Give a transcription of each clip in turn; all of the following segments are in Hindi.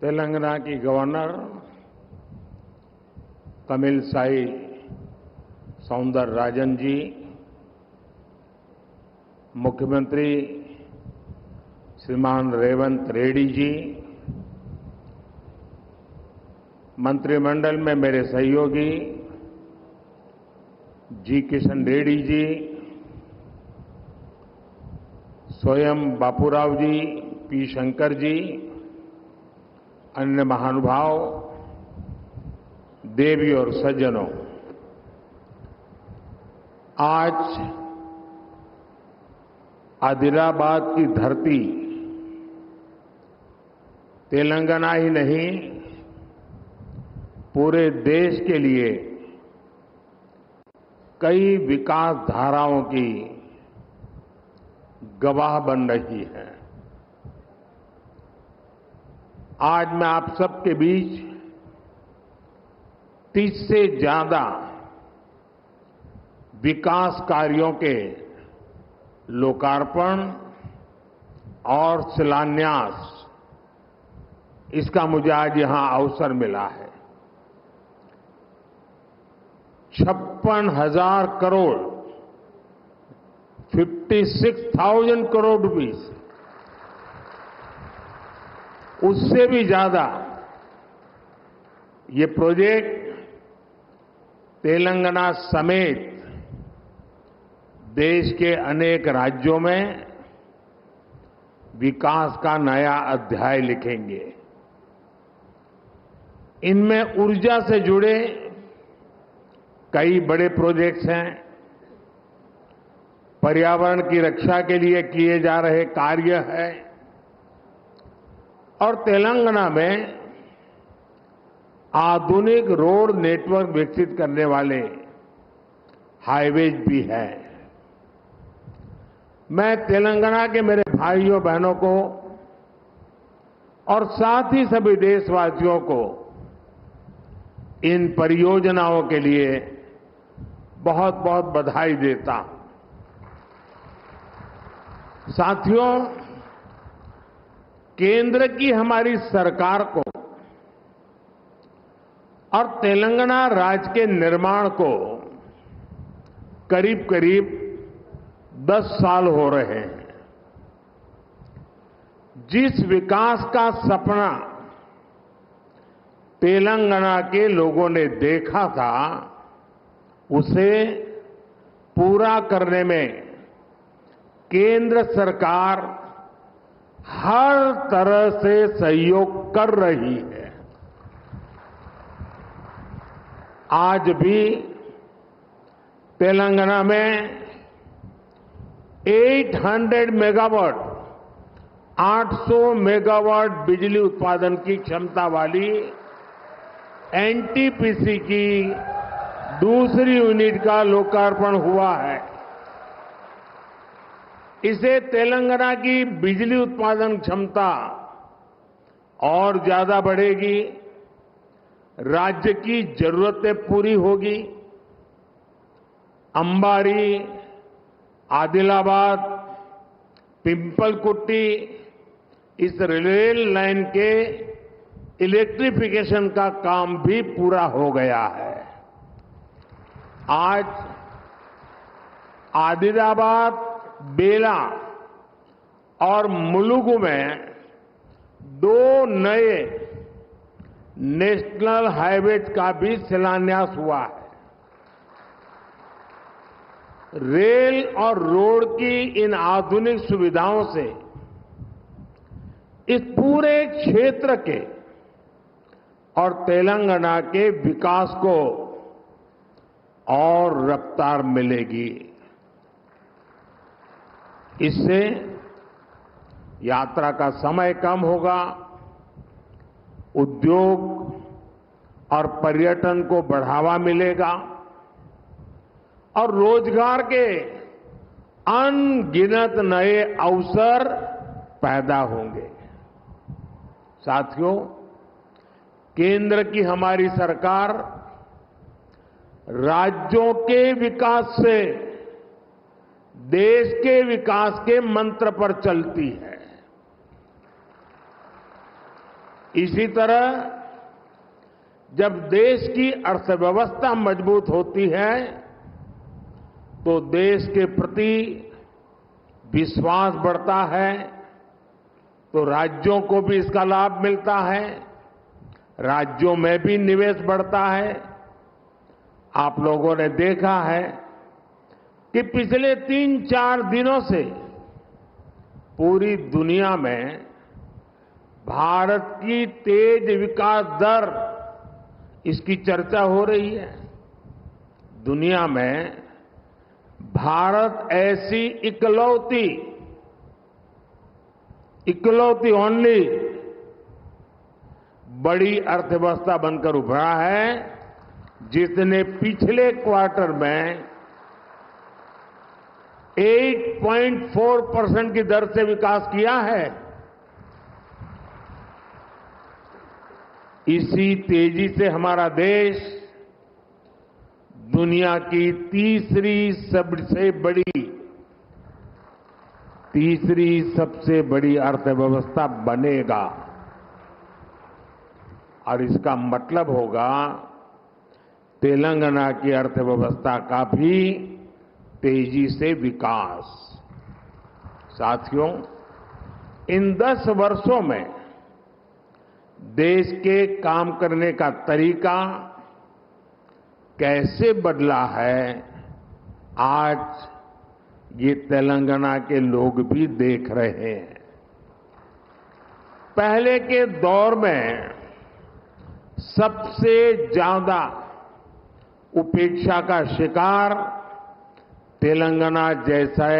तेलंगाना की गवर्नर तमिलसाई सौंदरराजन जी, मुख्यमंत्री श्रीमान रेवंत रेड्डी जी, मंत्रिमंडल में मेरे सहयोगी जी किशन रेड्डी जी, स्वयं बापूराव जी, पी शंकर जी, अन्य महानुभाव, देवी और सज्जनों, आज आदिलाबाद की धरती तेलंगाना ही नहीं, पूरे देश के लिए कई विकास धाराओं की गवाह बन रही है। आज मैं आप सबके बीच 30 से ज्यादा विकास कार्यों के लोकार्पण और शिलान्यास, इसका मुझे आज यहां अवसर मिला है। 56,000 करोड़ 56,000 करोड़ रुपीस, उससे भी ज्यादा ये प्रोजेक्ट तेलंगाना समेत देश के अनेक राज्यों में विकास का नया अध्याय लिखेंगे। इनमें ऊर्जा से जुड़े कई बड़े प्रोजेक्ट्स हैं, पर्यावरण की रक्षा के लिए किए जा रहे कार्य हैं और तेलंगाना में आधुनिक रोड नेटवर्क विकसित करने वाले हाईवेज भी हैं। मैं तेलंगाना के मेरे भाइयों बहनों को और साथ ही सभी देशवासियों को इन परियोजनाओं के लिए बहुत बहुत बधाई देता हूं। साथियों, केंद्र की हमारी सरकार को और तेलंगाना राज्य के निर्माण को करीब करीब 10 साल हो रहे हैं। जिस विकास का सपना तेलंगाना के लोगों ने देखा था, उसे पूरा करने में केंद्र सरकार हर तरह से सहयोग कर रही है। आज भी तेलंगाना में 800 मेगावाट 800 मेगावाट बिजली उत्पादन की क्षमता वाली एनटीपीसी की दूसरी यूनिट का लोकार्पण हुआ है। इससे तेलंगाना की बिजली उत्पादन क्षमता और ज्यादा बढ़ेगी, राज्य की जरूरतें पूरी होगी। अंबारी, आदिलाबाद, पिंपलकुट्टी, इस रेल लाइन के इलेक्ट्रिफिकेशन का काम भी पूरा हो गया है। आज आदिलाबाद, बेला और मुलुगु में 2 नए नेशनल हाईवेज का भी शिलान्यास हुआ है। रेल और रोड की इन आधुनिक सुविधाओं से इस पूरे क्षेत्र के और तेलंगाना के विकास को और रफ्तार मिलेगी। इससे यात्रा का समय कम होगा, उद्योग और पर्यटन को बढ़ावा मिलेगा और रोजगार के अनगिनत नए अवसर पैदा होंगे। साथियों, केंद्र की हमारी सरकार राज्यों के विकास से देश के विकास के मंत्र पर चलती है। इसी तरह जब देश की अर्थव्यवस्था मजबूत होती है तो देश के प्रति विश्वास बढ़ता है, तो राज्यों को भी इसका लाभ मिलता है, राज्यों में भी निवेश बढ़ता है। आप लोगों ने देखा है कि पिछले 3-4 दिनों से पूरी दुनिया में भारत की तेज विकास दर, इसकी चर्चा हो रही है। दुनिया में भारत ऐसी इकलौती ओनली बड़ी अर्थव्यवस्था बनकर उभरा है जिसने पिछले क्वार्टर में 8.4% की दर से विकास किया है। इसी तेजी से हमारा देश दुनिया की तीसरी सबसे बड़ी अर्थव्यवस्था बनेगा और इसका मतलब होगा तेलंगाना की अर्थव्यवस्था का भी तेजी से विकास। साथियों, इन 10 वर्षों में देश के काम करने का तरीका कैसे बदला है, आज ये तेलंगाना के लोग भी देख रहे हैं। पहले के दौर में सबसे ज्यादा उपेक्षा का शिकार तेलंगाना जैसे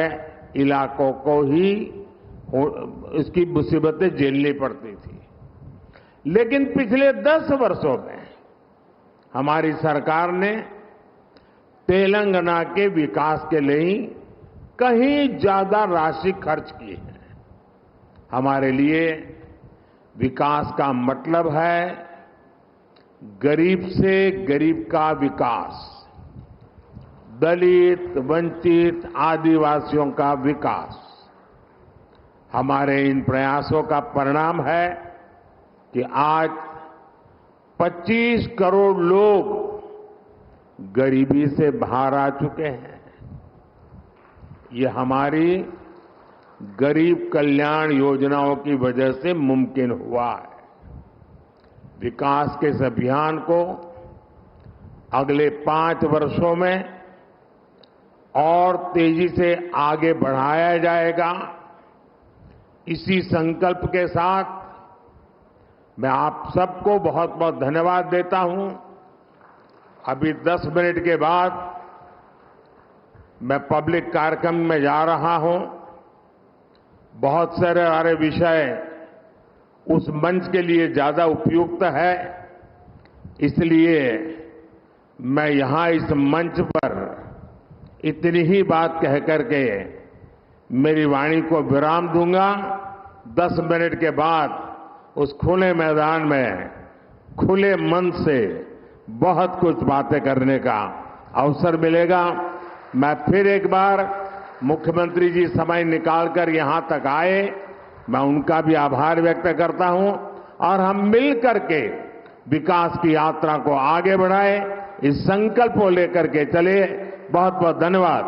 इलाकों को ही इसकी मुसीबतें झेलनी पड़ती थी। लेकिन पिछले 10 वर्षों में हमारी सरकार ने तेलंगाना के विकास के लिए कहीं ज्यादा राशि खर्च की है। हमारे लिए विकास का मतलब है गरीब से गरीब का विकास, दलित, वंचित, आदिवासियों का विकास। हमारे इन प्रयासों का परिणाम है कि आज 25 करोड़ लोग गरीबी से बाहर आ चुके हैं। ये हमारी गरीब कल्याण योजनाओं की वजह से मुमकिन हुआ है। विकास के इस अभियान को अगले 5 वर्षों में और तेजी से आगे बढ़ाया जाएगा। इसी संकल्प के साथ मैं आप सबको बहुत बहुत धन्यवाद देता हूं। अभी 10 मिनट के बाद मैं पब्लिक कार्यक्रम में जा रहा हूं। बहुत सारे विषय उस मंच के लिए ज्यादा उपयुक्त है, इसलिए मैं यहां इस मंच पर इतनी ही बात कह करके मेरी वाणी को विराम दूंगा। 10 मिनट के बाद उस खुले मैदान में खुले मन से बहुत कुछ बातें करने का अवसर मिलेगा। मैं फिर एक बार मुख्यमंत्री जी समय निकालकर यहां तक आए, मैं उनका भी आभार व्यक्त करता हूं और हम मिल करके विकास की यात्रा को आगे बढ़ाएं, इस संकल्प को लेकर के चले। बहुत बहुत धन्यवाद।